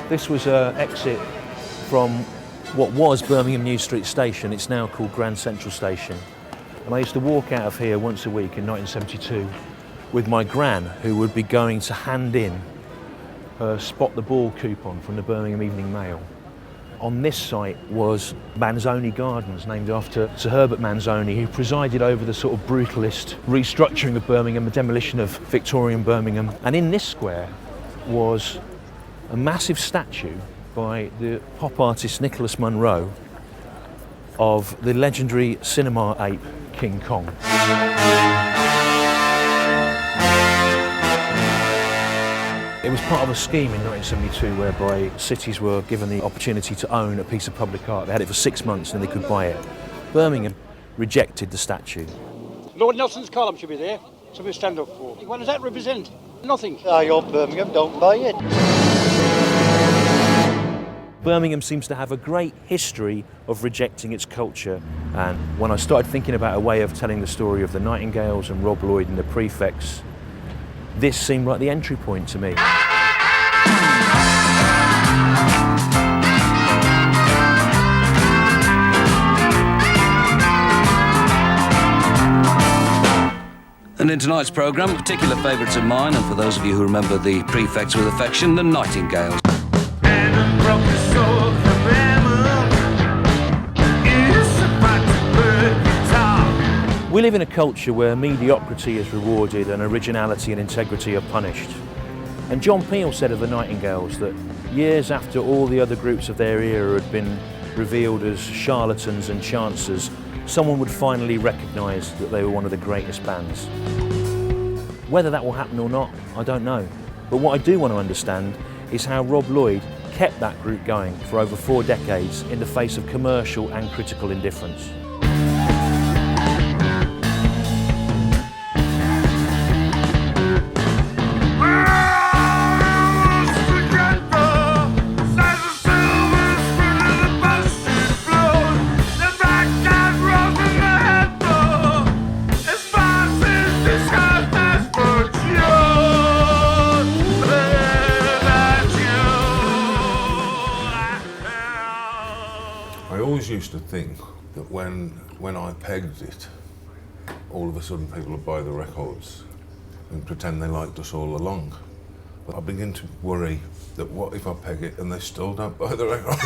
This was an exit from what was Birmingham New Street Station. It's now called Grand Central Station. And I used to walk out of here once a week in 1972 with my gran, who would be going to hand in her Spot the Ball coupon from the Birmingham Evening Mail. On this site was Manzoni Gardens, named after Sir Herbert Manzoni, who presided over the sort of brutalist restructuring of Birmingham, the demolition of Victorian Birmingham. And in this square was a massive statue by the pop artist Nicholas Munro of the legendary cinema ape King Kong. It was part of a scheme in 1972 whereby cities were given the opportunity to own a piece of public art. They had it for 6 months and they could buy it. Birmingham rejected the statue. Lord Nelson's column should be there, something to stand up for. What does that represent? Nothing. You're Birmingham, don't buy it. Birmingham seems to have a great history of rejecting its culture, and when I started thinking about a way of telling the story of the Nightingales and Rob Lloyd and the Prefects, this seemed like the entry point to me. And in tonight's programme, particular favourites of mine, and for those of you who remember the Prefects with affection, the Nightingales. We live in a culture where mediocrity is rewarded and originality and integrity are punished. And John Peel said of the Nightingales that years after all the other groups of their era had been revealed as charlatans and chancers, someone would finally recognise that they were one of the greatest bands. Whether that will happen or not, I don't know. But what I do want to understand is how Rob Lloyd kept that group going for over 4 decades in the face of commercial and critical indifference. I always used to think that when I pegged it, all of a sudden people would buy the records and pretend they liked us all along. But I begin to worry that what if I peg it and they still don't buy the record?